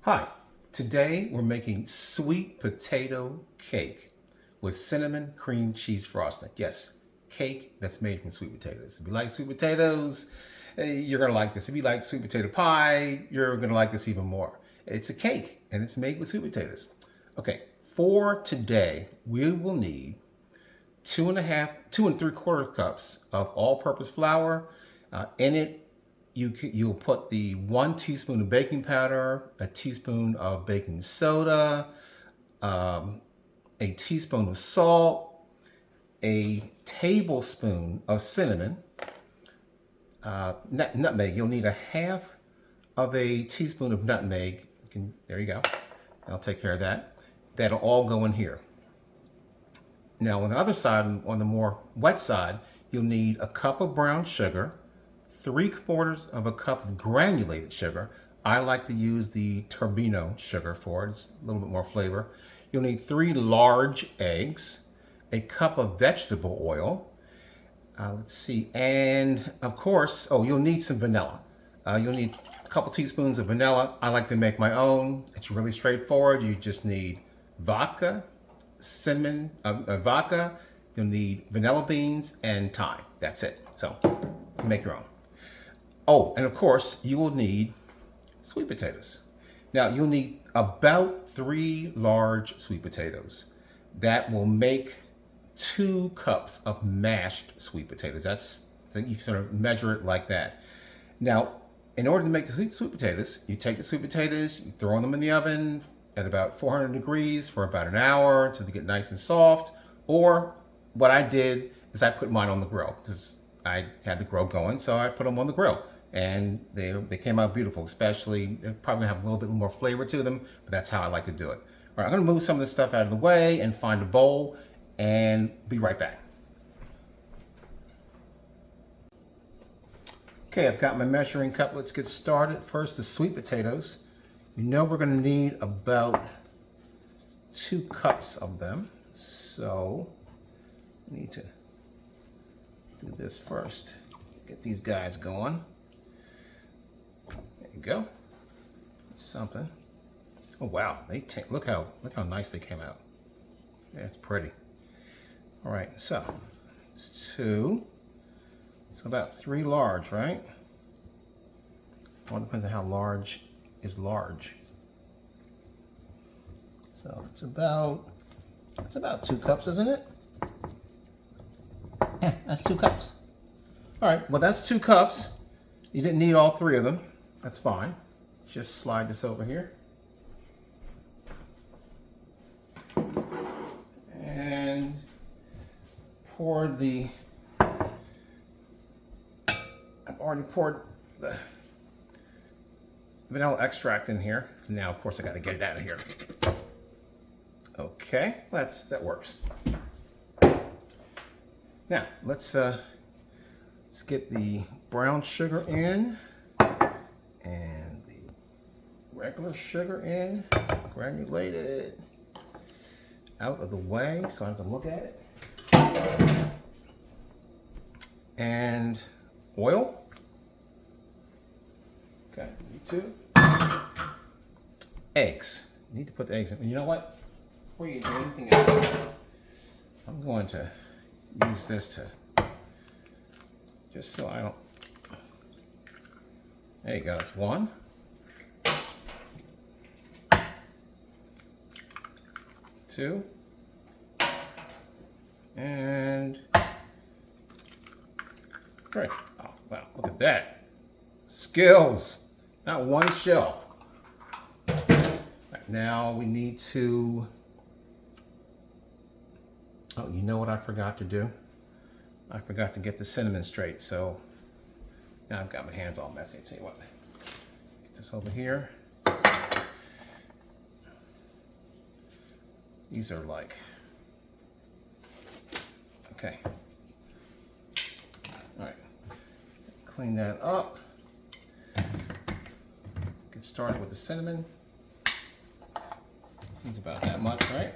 Hi, today we're making sweet potato cake with cinnamon cream cheese frosting. Yes, cake that's made from sweet potatoes. If you like sweet potatoes, you're gonna like this. If you like sweet potato pie, you're gonna like this even more. It's a cake and it's made with sweet potatoes. Okay, for today, we will need 2 and 3/4 cups of all-purpose flour. In it, you'll put the 1 teaspoon of baking powder, a teaspoon of baking soda, a teaspoon of salt, a tablespoon of cinnamon, nutmeg. You'll need a half of a teaspoon of nutmeg. There you go. I'll take care of that. That'll all go in here. Now on the other side, on the more wet side, you'll need a cup of brown sugar, 3/4 of a cup of granulated sugar. I like to use the turbino sugar for it. It's a little bit more flavor. You'll need 3 large eggs, a cup of vegetable oil. Let's see, and of course, you'll need some vanilla. You'll need a couple teaspoons of vanilla. I like to make my own. It's really straightforward. You just need vodka, vodka. You'll need vanilla beans and thyme. That's it. So make your own. Oh, and of course, you will need sweet potatoes. Now, you'll need about 3 large sweet potatoes. That will make 2 cups of mashed sweet potatoes. So you sort of measure it like that. Now, in order to make the sweet potatoes, you take the sweet potatoes, you throw them in the oven at about 400 degrees for about an hour until they get nice and soft. Or what I did is I put mine on the grill because I had the grill going, so I put them on the grill. And they came out beautiful, especially, they're probably gonna have a little bit more flavor to them, but that's how I like to do it. All right, I'm gonna move some of this stuff out of the way and find a bowl and be right back. Okay, I've got my measuring cup. Let's get started. First, the sweet potatoes. You know we're gonna need about 2 cups of them. So, I need to do this first. Get these guys going. There you go. Something. Oh wow, look how nice they came out. That's pretty. All right, so it's 2. So about 3 large, right? All depends on how large is large. So it's about 2 cups, isn't it? Yeah, that's 2 cups. All right, well that's 2 cups. You didn't need all 3 of them. That's fine. Just slide this over here. And pour I've already poured the vanilla extract in here. So now, of course, I got to get it out of here. Okay, that works. Now, let's get the brown sugar in and the regular sugar in, granulated, out of the way so I can look at it. And oil. Okay, me too. Eggs. You need to put the eggs in. And you know what? Before you do anything else, I'm going to use this to, just so I don't, there you go, it's 1. 2. And 3. Oh, wow, look at that. Skills, not one shell. Right, now we need to, oh, you know what I forgot to do? I forgot to get the cinnamon straight, so now I've got my hands all messy. I'll tell you what, get this over here. These are like, okay. All right, clean that up. Get started with the cinnamon. Needs about that much, right?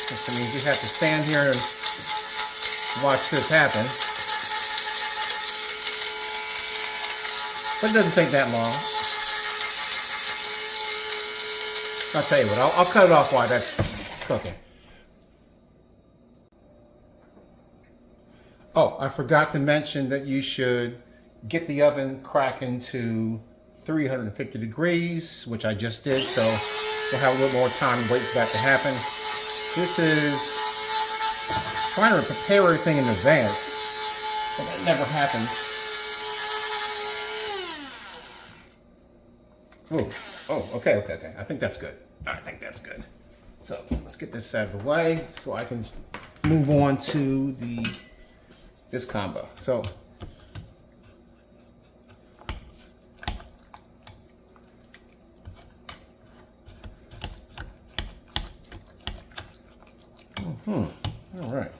This means you have to stand here and watch this happen. But it doesn't take that long. I'll tell you what, I'll cut it off while that's cooking. Oh, I forgot to mention that you should get the oven cracking to 350 degrees, which I just did, so we'll have a little more time to wait for that to happen. This is trying to prepare everything in advance, but that never happens. Okay. I think that's good. I think that's good. So let's get this out of the way so I can move on to this combo. So all right.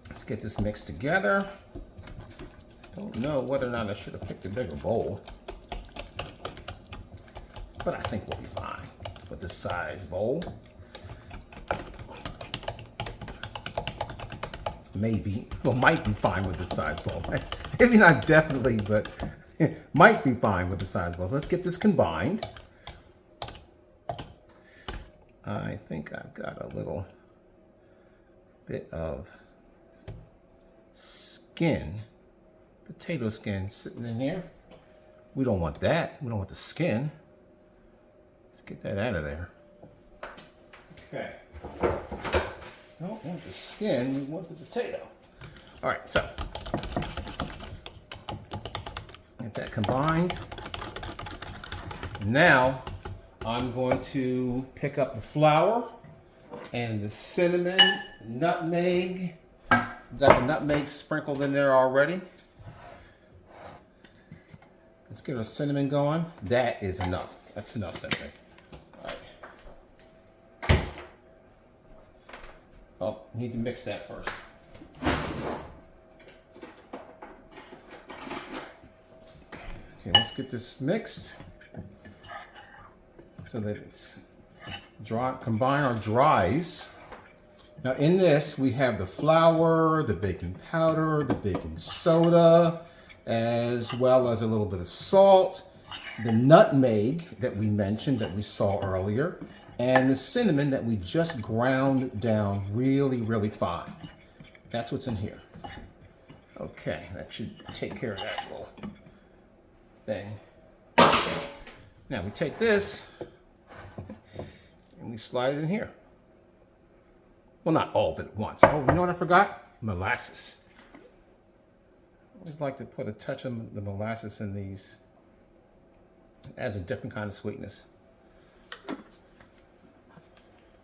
Let's get this mixed together. Don't know whether or not I should have picked a bigger bowl, but I think we'll be fine with this size bowl. Maybe, well, might be fine with the size bowl. Maybe not definitely, but might be fine with the size bowl. So let's get this combined. I think I've got a little bit of skin, potato skin sitting in here. We don't want that. We don't want the skin. Let's get that out of there. Okay. Don't want the skin, we want the potato. All right, so get that combined. Now I'm going to pick up the flour and the cinnamon, nutmeg. Got the nutmeg sprinkled in there already. Let's get our cinnamon going. That is enough. That's enough cinnamon. Oh, need to mix that first. Okay, let's get this mixed so that it's dry, combine our dries. Now in this, we have the flour, the baking powder, the baking soda, as well as a little bit of salt, the nutmeg that we mentioned that we saw earlier, and the cinnamon that we just ground down really, really fine. That's what's in here. Okay, that should take care of that little thing. Now we take this and we slide it in here. Well, not all of it at once. Oh, you know what I forgot? Molasses. I always like to put a touch of the molasses in these. It adds a different kind of sweetness.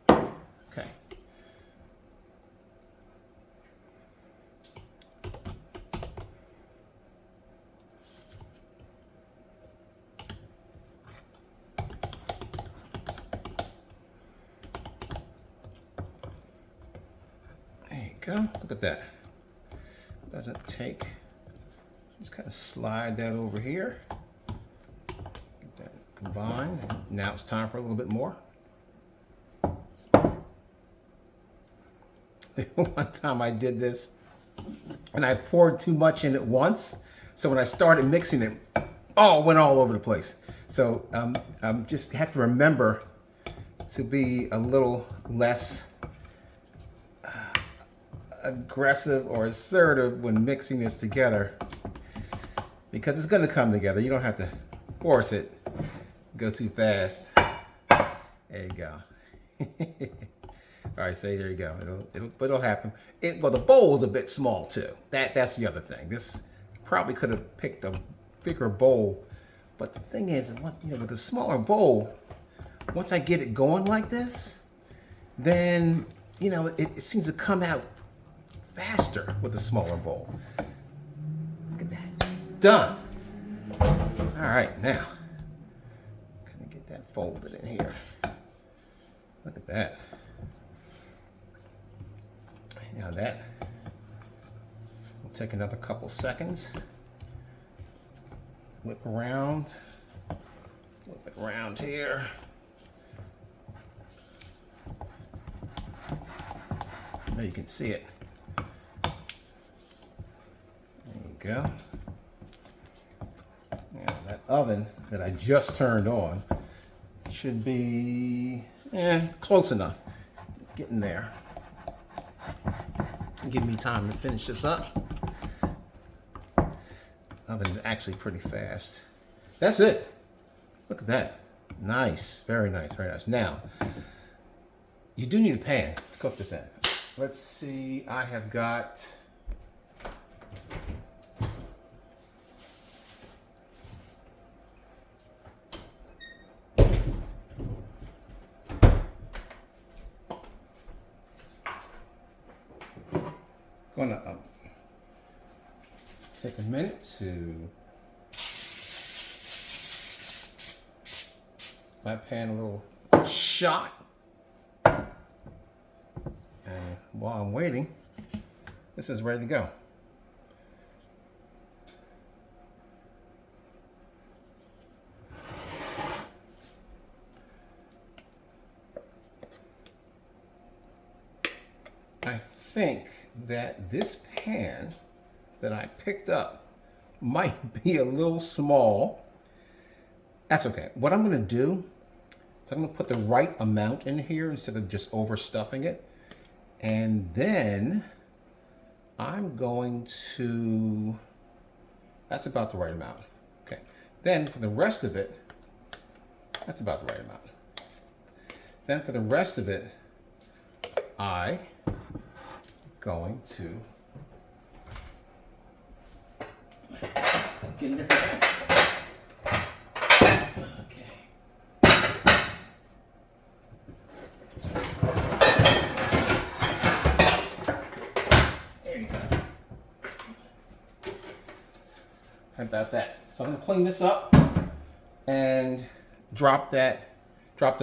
Okay. There you go. Look at that. Doesn't take. Just kind of slide that over here. Get that combined. Now it's time for a little bit more. One time I did this and I poured too much in at once. So when I started mixing it, oh, it went all over the place. So just have to remember to be a little less aggressive or assertive when mixing this together, because it's going to come together. You don't have to force it, go too fast. There you go. All right, say there you go. It'll happen. Well, the bowl's a bit small too. That's the other thing. This probably could have picked a bigger bowl, but the thing is, with a smaller bowl, once I get it going like this, then it seems to come out faster with a smaller bowl. Look at that. Done. All right, now kind of get that folded in here. Look at that. Now that will take another couple seconds. Whip around here. Now you can see it. There you go. oven that I just turned on should be close enough. Getting there. Give me time to finish this up. Oven is actually pretty fast. That's it. Look at that. Nice. Very nice. Very nice. Now, you do need a pan. Let's cook this in. Let's see. I have got... Gonna take a minute to my pan a little shot, and while I'm waiting, this is ready to go. I think that this pan that I picked up might be a little small. That's okay. What I'm going to do is I'm going to put the right amount in here instead of just overstuffing it. And then I'm going to, that's about the right amount. Okay. Then for the rest of it, that's about the right amount. Then for the rest of it, I going to get a different pan. Okay. There you go. How about that? So I'm going to clean this up and drop the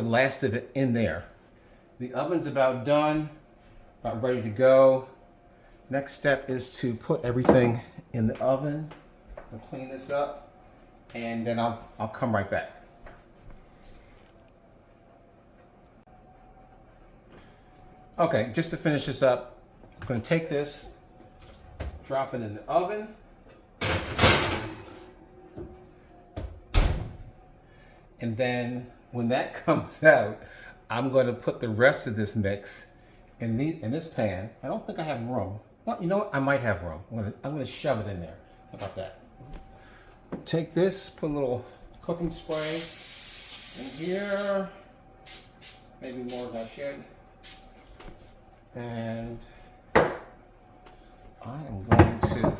last of it in there. The oven's about done, about ready to go. Next step is to put everything in the oven. I'll clean this up, and then I'll come right back. Okay, just to finish this up, I'm going to take this, drop it in the oven. And then when that comes out, I'm going to put the rest of this mix in this pan. I don't think I have room. Well, you know what? I might have room. I'm going to shove it in there. How about that? Take this, put a little cooking spray in here. Maybe more than I should. And I am going to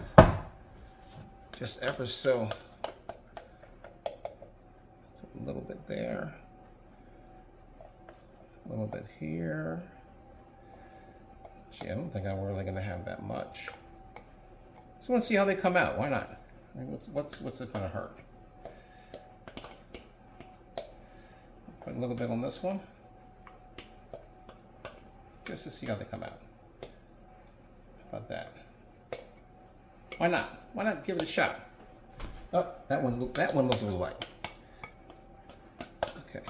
just ever so, a little bit there, a little bit here. Gee, I don't think I'm really going to have that much. So let's see how they come out. Why not? I mean, what's it going to hurt? Put a little bit on this one, just to see how they come out. How about that? Why not? Why not give it a shot? Oh, that one looks a little light. Okay.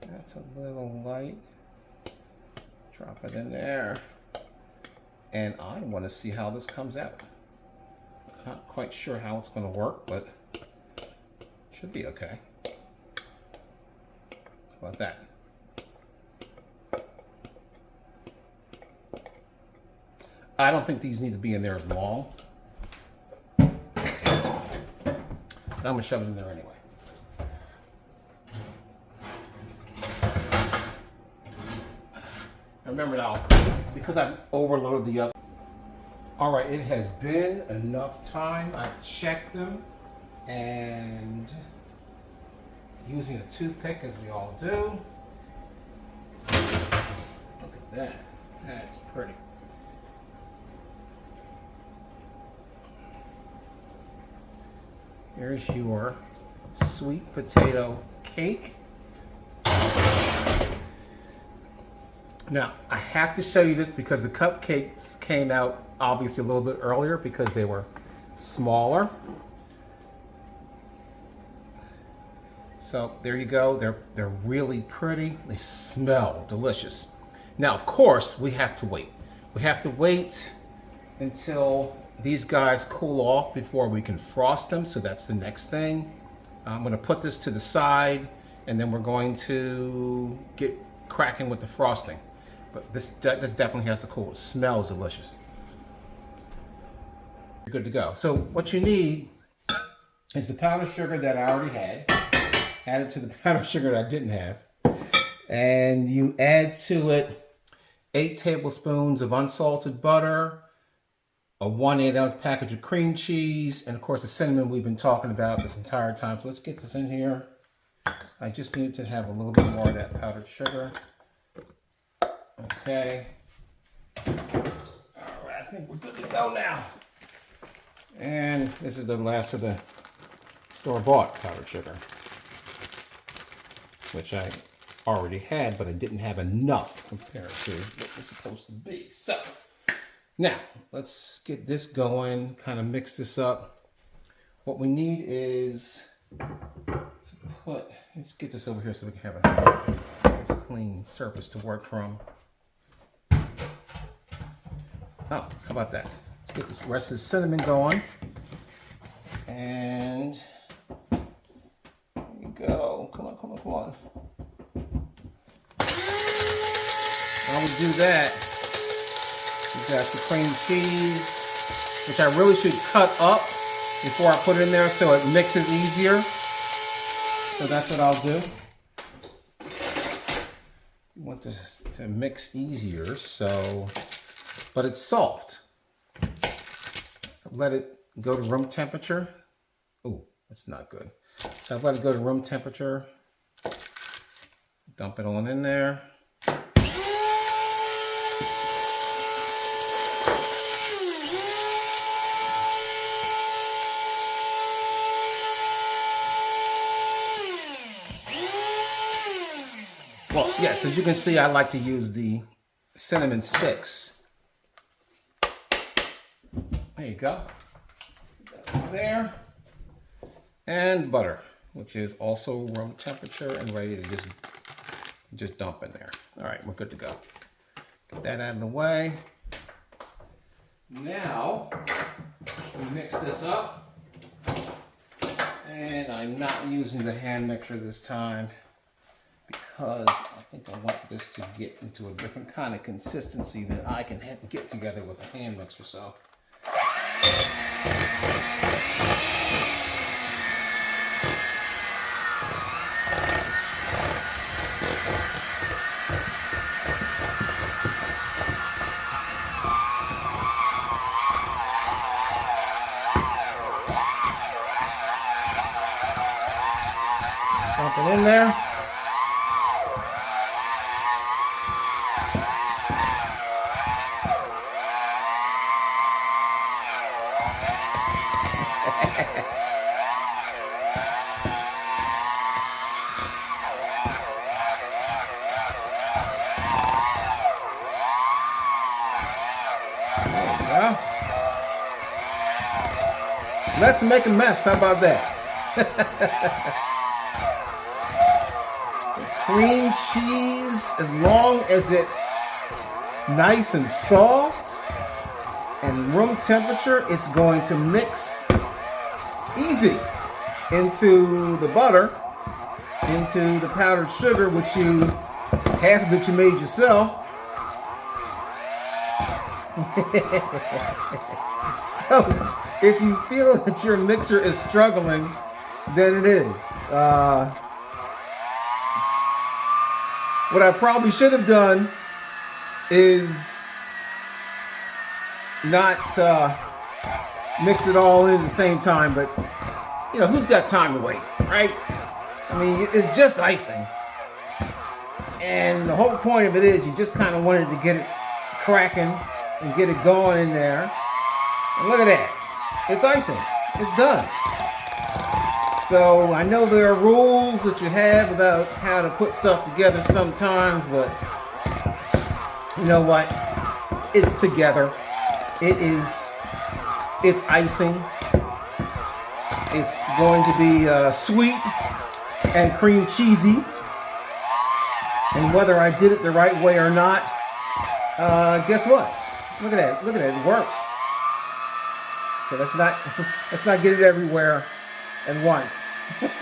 That's a little light. Drop it in there. And I want to see how this comes out. Not quite sure how it's going to work, but it should be okay. How about that? I don't think these need to be in there as long. I'm going to shove it in there anyway. Remember now, because I've overloaded the oven. All right, it has been enough time. I've checked them, and using a toothpick, as we all do. Look at that. That's pretty. Here's your sweet potato cake. Now, I have to show you this because the cupcakes came out obviously a little bit earlier because they were smaller. So there you go. They're really pretty. They smell delicious. Now, of course, we have to wait. We have to wait until these guys cool off before we can frost them, so that's the next thing. I'm going to put this to the side, and then we're going to get cracking with the frosting. But this definitely has to cool. It smells delicious. You're good to go. So what you need is the powdered sugar that I already had. Add it to the powdered sugar that I didn't have. And you add to it 8 tablespoons of unsalted butter, a 1/8-ounce package of cream cheese, and of course the cinnamon we've been talking about this entire time. So let's get this in here. I just need to have a little bit more of that powdered sugar. Okay. All right, I think we're good to go now. And this is the last of the store-bought powdered sugar, which I already had, but I didn't have enough compared to what it's supposed to be. So now let's get this going, kind of mix this up. What we need is to let's get this over here so we can have a nice clean surface to work from. Oh, how about that? Let's get this rest of the cinnamon going. And there you go. Come on, come on, come on. While we do that, we've got the cream cheese, which I really should cut up before I put it in there so it mixes easier. So that's what I'll do. You want this to mix easier, so, but it's soft. Let it go to room temperature. Oh, that's not good. So I've let it go to room temperature. Dump it on in there. Well, yes, as you can see, I like to use the cinnamon sticks. There you go. There. And butter, which is also room temperature and ready to just dump in there. All right, we're good to go. Get that out of the way. Now, we mix this up. And I'm not using the hand mixer this time because I think I want this to get into a different kind of consistency than I can get together with a hand mixer. So. Dump it in there. Well, let's make a mess. How about that? Cream cheese, as long as it's nice and soft and room temperature, it's going to mix easy into the butter, into the powdered sugar, which half of it you made yourself. So if you feel that your mixer is struggling, then it is. What I probably should have done is not mix it all in at the same time, but you know, who's got time to wait, right? I mean, it's just icing. And the whole point of it is you just kind of wanted to get it cracking and get it going in there. And look at that. It's icing. It's done. So I know there are rules that you have about how to put stuff together sometimes, but you know what? It's together. It's icing. It's going to be sweet and cream cheesy. And whether I did it the right way or not, guess what? Look at that. Look at that. It works. Okay, let's not get it everywhere at once. Let's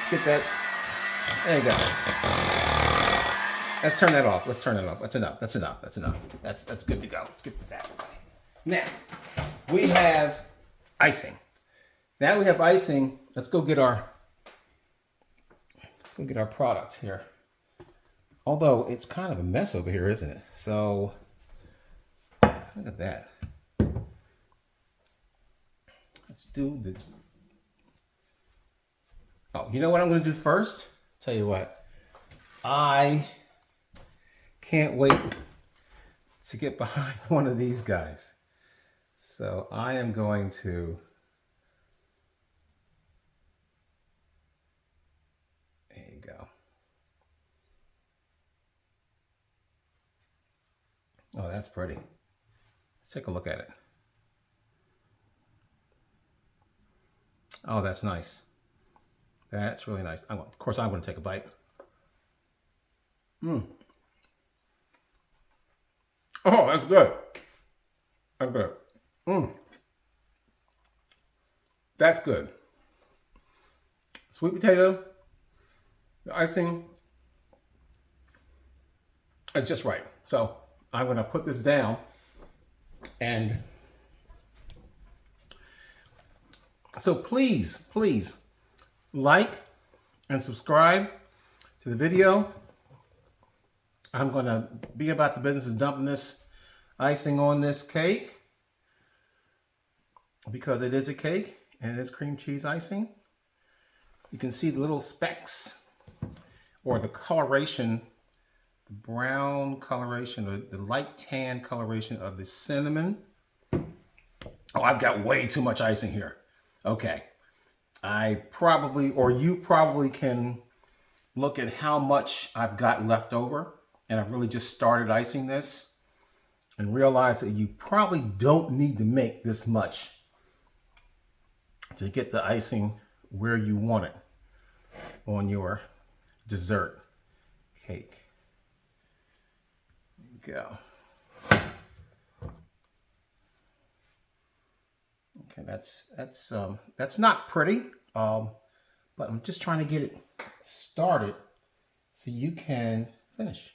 get that. There you go. Let's turn that off. Let's turn it off. That's enough. That's enough. That's enough. That's good to go. Let's get this out of the way. Now we have icing. Now we have icing. Let's go get our product here. Although it's kind of a mess over here, isn't it? So look at that. Let's do the. Oh, you know what I'm going to do first? Tell you what. I can't wait to get behind one of these guys. So I am going to. There you go. Oh, that's pretty. Let's take a look at it. Oh, that's nice. That's really nice. Of course, I'm going to take a bite. Oh, that's good. That's good. That's good. Sweet potato, the icing is just right. So I'm going to put this down and so please like and subscribe to the video. I'm going to be about the business of dumping this icing on this cake because it is a cake and it is cream cheese icing. You can see the little specks or the coloration, the brown coloration or the light tan coloration of the cinnamon. Oh, I've got way too much icing here. Okay. You probably can look at how much I've got left over. And I've really just started icing this and realize that you probably don't need to make this much to get the icing where you want it on your dessert cake. There you go. Okay, that's not pretty, but I'm just trying to get it started so you can finish.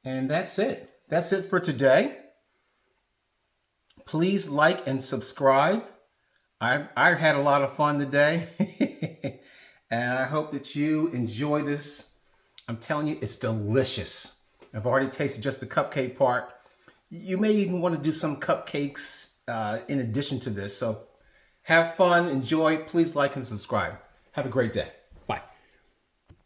And that's it. That's it for today. Please like and subscribe. I had a lot of fun today. And I hope that you enjoy this. I'm telling you, it's delicious. I've already tasted just the cupcake part. You may even want to do some cupcakes in addition to this. So have fun, enjoy. Please like and subscribe. Have a great day.